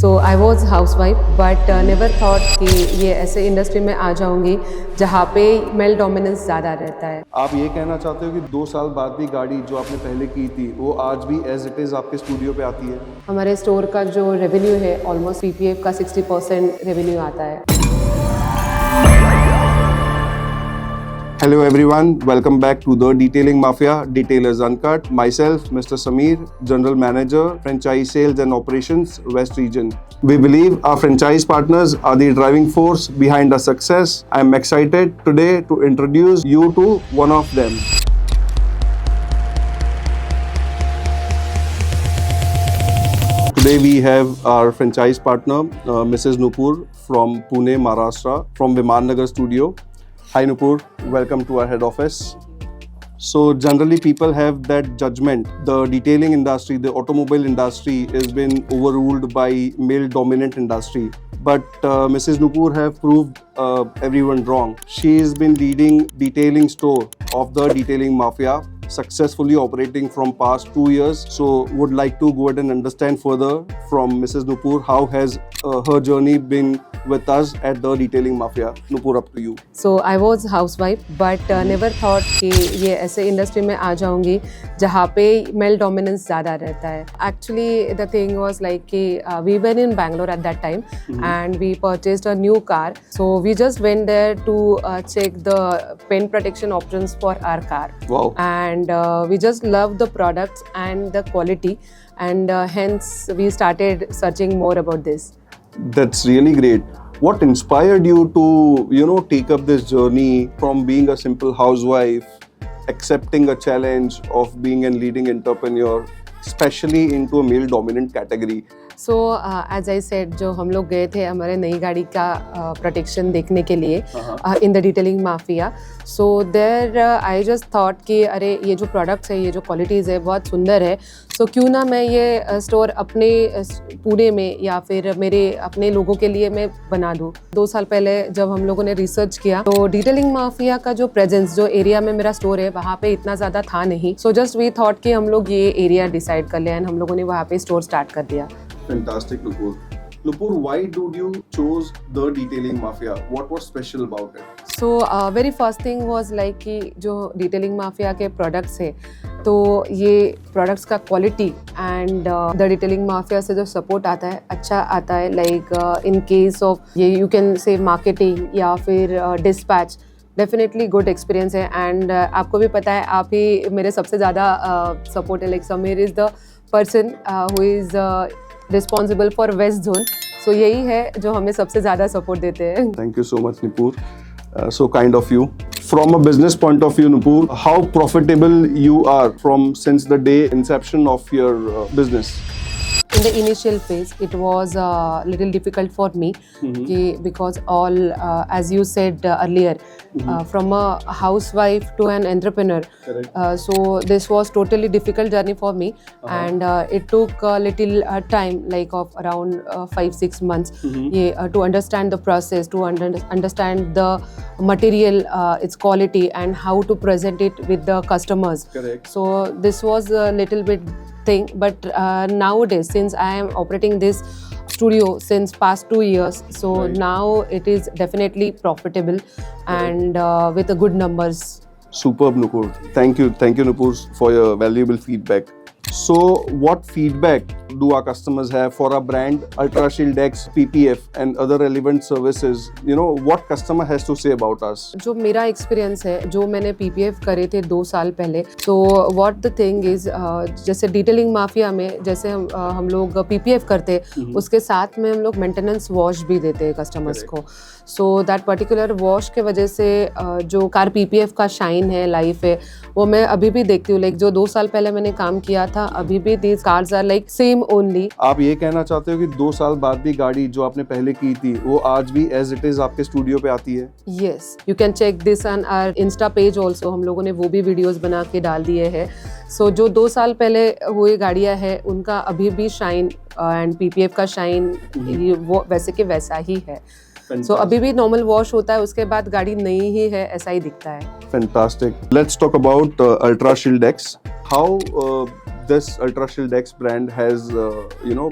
So I was house wife but never thought कि ये ऐसे इंडस्ट्री में आ जाऊंगी जहाँ पे मेल डोमिनेंस ज़्यादा रहता है। आप ये कहना चाहते हो कि 2 साल बाद भी गाड़ी जो आपने पहले की थी वो आज भी एज इट इज़ आपके स्टूडियो पे आती है? हमारे स्टोर का जो रेवेन्यू है ऑलमोस्ट पीपीएफ का 60% रेवेन्यू आता है। Hello everyone, welcome back to the Detailing Mafia, Detailers Uncut. Myself, Mr. Sameer, General Manager, Franchise Sales and Operations, West Region. We believe our franchise partners are the driving force behind our success. I am excited today to introduce you to one of them. Today we have our franchise partner, Mrs. Nupur from Pune, Maharashtra, from Viman Nagar Studio. Hi Nupur, welcome to our head office. So generally people have that judgment. The detailing industry, the automobile industry has been overruled by male dominant industry. But Mrs. Nupur have proved everyone wrong. She has been leading detailing store of the Detailing Mafia, successfully operating from past 2 years. So would like to go ahead and understand further from Mrs. Nupur how has her journey been with us at the Detailing Mafia. Nupur, up to you. So I was house wife but never thought कि ये ऐसे industry में आ जाऊंगी जहाँ पे male dominance ज़्यादा रहता है। Actually the thing was like कि we were in Bangalore at that time and we purchased a new car, so we just went there to check the paint protection options for our car. Wow. And we just love the products and the quality, and hence we started searching more about this. That's really great. What inspired you to, take up this journey from being a simple housewife, accepting a challenge of being a leading entrepreneur, especially into a male dominant category? So as I said, जो हम लोग गए थे हमारे नई गाड़ी का protection देखने के लिए in the detailing mafia, so there I just thought कि अरे ये जो प्रोडक्ट्स है, ये जो क्वालिटीज़ है बहुत सुंदर है, सो क्यों ना मैं ये स्टोर अपने पुणे में या फिर मेरे अपने लोगों के लिए मैं बना दूँ। 2 साल पहले जब हम लोगों ने रिसर्च किया तो डिटेलिंग माफिया का जो प्रेजेंस, जो एरिया में मेरा स्टोर है वहाँ पे इतना ज़्यादा था नहीं, सो जस्ट वी थॉट कि हम लोग ये एरिया डिसाइड कर लें एंड हम लोगों ने वहाँ पे स्टोर स्टार्ट कर दिया। Fantastic, Nupur. Nupur, why did you choose the Detailing Mafia? What was special about it? So very first thing was like कि जो डिटेलिंग माफिया के प्रोडक्ट्स है, तो ये प्रोडक्ट्स का quality and the detailing mafia से जो सपोर्ट आता है अच्छा आता है, लाइक इन केस ऑफ ये यू कैन से मार्केटिंग या फिर डिस्पैच, डेफिनेटली गुड एक्सपीरियंस है। एंड आपको भी पता है, आप ही मेरे सबसे ज़्यादा सपोर्ट है, like Sameer is the person who is responsible for west zone, so यही है जो हमें सबसे ज़्यादा सपोर्ट देते हैं। Thank you so much, Nupur. So kind of you. From a business point of view, Nupur, how profitable you are from since the day inception of your business? In the initial phase, it was a little difficult for me because all, as you said earlier, from a housewife to an entrepreneur. Correct. So this was totally difficult journey for me, and it took a little time, like of around 5-6 months, to understand the process, to understand the material, its quality, and how to present it with the customers. Correct. So this was a little bit thing, but nowadays, since I am operating this studio since past 2 years, so Right. now it is definitely profitable and with a good numbers. Superb, Nupur. Thank you, Nupur, for your valuable feedback. So, what feedback do our customers have for our brand, Ultra Shield X, PPF, and other relevant services? What customer has to say about us? जो मेरा experience है, जो मैंने PPF करे थे 2 साल पहले, तो व्हाट द थिंग इज, जैसे डिटेलिंग माफिया में जैसे हम लोग पीपीएफ करते, उसके साथ में हम लोग मेंटेनेंस वॉश भी देते हैं कस्टमर्स को। सो दैट पर्टिकुलर वॉश के वजह से जो कार पीपीएफ का शाइन है, लाइफ है, वो मैं अभी भी देखती हूँ। लाइक जो 2 साल पहले मैंने काम किया था, अभी भी these cars are like same only. आप ये कहना चाहते हो कि 2 साल बाद भी गाड़ी जो आपने पहले की थी वो आज भी एज इट इज आपके स्टूडियो पे आती है? Yes, you can check this on our insta page also, हम लोगों ने वो भी वीडियोस बना के डाल दिए हैं। सो जो 2 साल पहले हुए गाड़ियाँ हैं, उनका अभी भी शाइन एंड पीपीएफ का शाइन वो वैसे के वैसा ही है। सो अभी भी नॉर्मल वॉश होता है, उसके बाद गाड़ी नई ही है, ऐसा ही दिखता है। Fantastic. Let's talk about Ultra Shield X. How this Ultra Shield X brand has,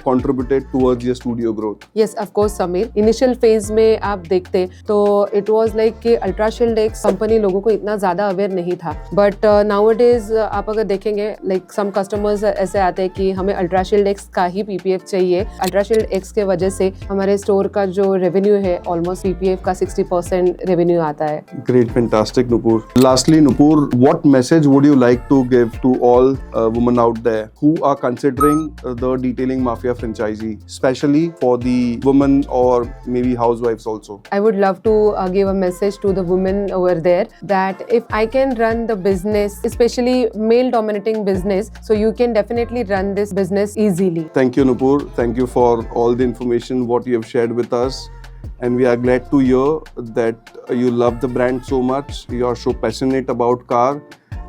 contributed towards your studio growth? Yes, of course, Samir. Initial phase में आप देखते तो it was like कि Ultra Shield X कंपनी लोगों को इतना ज़्यादा aware नहीं था. But nowadays आप अगर देखेंगे like some customers ऐसे आते हैं कि हमें Ultra Shield X का ही PPF चाहिए. Ultra Shield X के वजह से हमारे स्टोर का जो रेवेन्यू है almost PPF का 60% रेवेन्यू आता है. Great, fantastic, Nupur. Lastly, Nupur, what message would you like to give to all women out there who are considering the Detailing Mafia franchisee, especially for the women or maybe housewives also? I would love to give a message to the women over there that if I can run the business, especially male dominating business, so you can definitely run this business easily. Thank you, Nupur. Thank you for all the information what you have shared with us. And we are glad to hear that you love the brand so much. You are so passionate about car.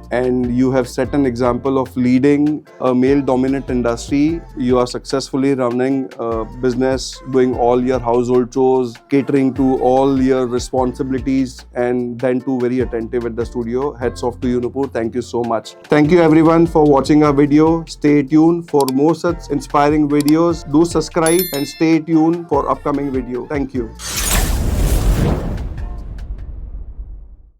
And you have set an example of leading a male-dominant industry. You are successfully running a business, doing all your household chores, catering to all your responsibilities, and then too very attentive at the studio. Hats off to you, Nupur. Thank you so much. Thank you everyone for watching our video. Stay tuned for more such inspiring videos. Do subscribe and stay tuned for upcoming video. Thank you.